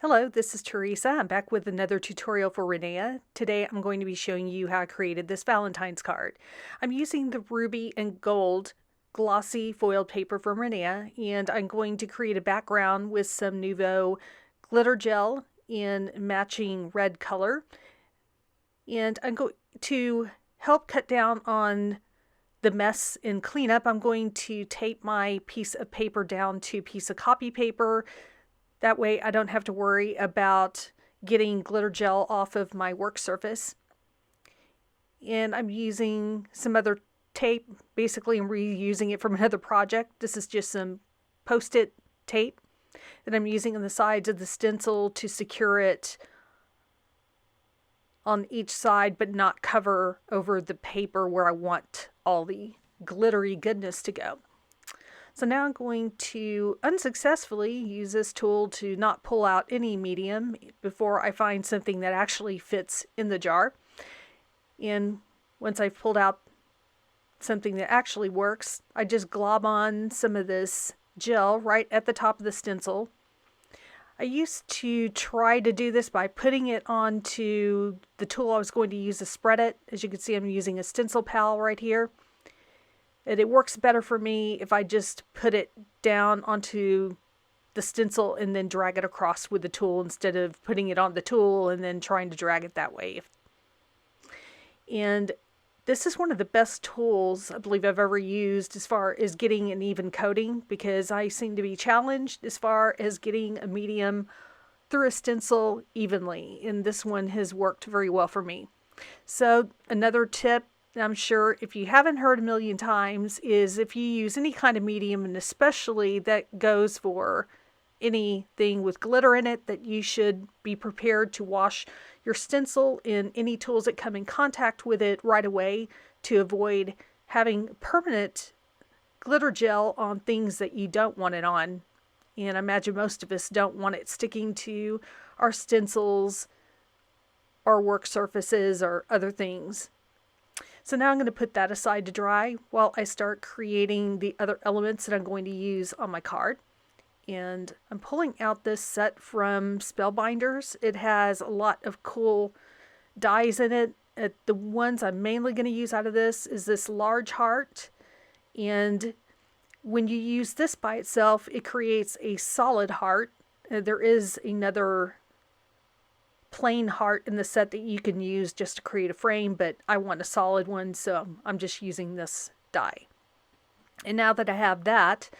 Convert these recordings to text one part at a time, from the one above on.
Hello, this is Teresa. I'm back with another tutorial for Rinea. Today I'm going to be showing you how I created this Valentine's card. I'm using the ruby and gold glossy foiled paper from Rinea, and I'm going to create a background with some Nouveau glitter gel in matching red color. And I'm going to help cut down on the mess and cleanup. I'm going to tape my piece of paper down to a piece of copy paper. That way I don't have to worry about getting glitter gel off of my work surface. And I'm using some other tape. Basically, I'm reusing it from another project. This is just some Post-it tape that I'm using on the sides of the stencil to secure it on each side, but not cover over the paper where I want all the glittery goodness to go. So now I'm going to unsuccessfully use this tool to not pull out any medium before I find something that actually fits in the jar. And once I've pulled out something that actually works, I just glob on some of this gel right at the top of the stencil. I used to try to do this by putting it onto the tool I was going to use to spread it. As you can see, I'm using a stencil pal right here. And it works better for me if I just put it down onto the stencil and then drag it across with the tool instead of putting it on the tool and then trying to drag it that way. And this is one of the best tools I believe I've ever used as far as getting an even coating, because I seem to be challenged as far as getting a medium through a stencil evenly, and this one has worked very well for me. So another tip, I'm sure if you haven't heard a million times, is if you use any kind of medium, and especially that goes for anything with glitter in it, that you should be prepared to wash your stencil and any tools that come in contact with it right away to avoid having permanent glitter gel on things that you don't want it on. And I imagine most of us don't want it sticking to our stencils, our work surfaces, or other things. So now I'm going to put that aside to dry while I start creating the other elements that I'm going to use on my card. And I'm pulling out this set from Spellbinders. It has a lot of cool dies in it. The ones I'm mainly going to use out of this is this large heart. And when you use this by itself, it creates a solid heart. There is another plain heart in the set that you can use just to create a frame, but I want a solid one, so I'm just using this die. And now that I have that,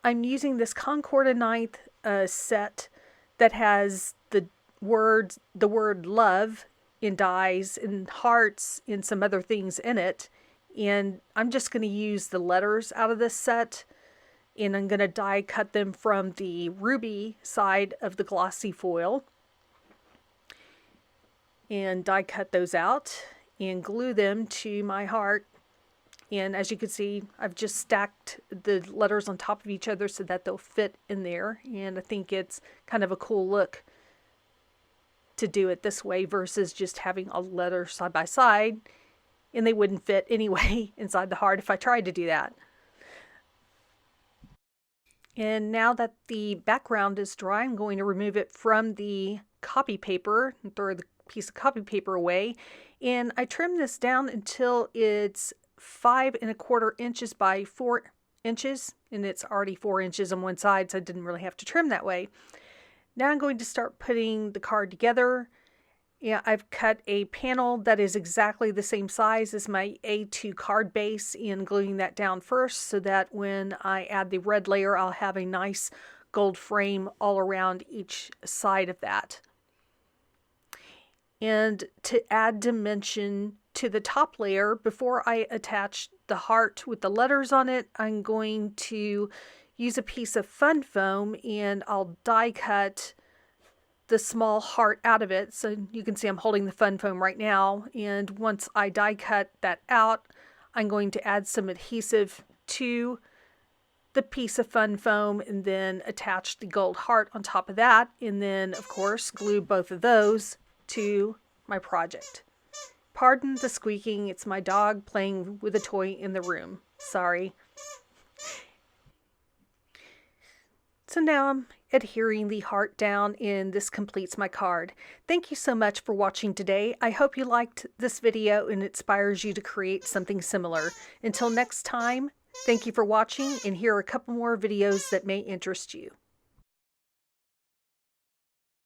I'm using this Concorda Ninth set that has the word love in dies and hearts and some other things in it, and I'm just going to use the letters out of this set, and I'm going to die cut them from the ruby side of the glossy foil and die cut those out and glue them to my heart. And as you can see, I've just stacked the letters on top of each other so that they'll fit in there. And I think it's kind of a cool look to do it this way versus just having a letter side by side, and they wouldn't fit anyway inside the heart if I tried to do that. And now that the background is dry, I'm going to remove it from the copy paper and throw the piece of copy paper away. And I trim this down until it's 5¼ inches by 4 inches, and it's already 4 inches on one side, so I didn't really have to trim that way. Now I'm going to start putting the card together. Yeah, I've cut a panel that is exactly the same size as my A2 card base and gluing that down first so that when I add the red layer, I'll have a nice gold frame all around each side of that. And to add dimension to the top layer, before I attach the heart with the letters on it, I'm going to use a piece of fun foam and I'll die cut the small heart out of it. So you can see I'm holding the fun foam right now. And once I die cut that out, I'm going to add some adhesive to the piece of fun foam and then attach the gold heart on top of that. And then, of course, glue both of those to my project. Pardon the squeaking, it's my dog playing with a toy in the room. Sorry. So now I'm adhering the heart down, and this completes my card. Thank you so much for watching today. I hope you liked this video and it inspires you to create something similar. Until next time, thank you for watching, and here are a couple more videos that may interest you.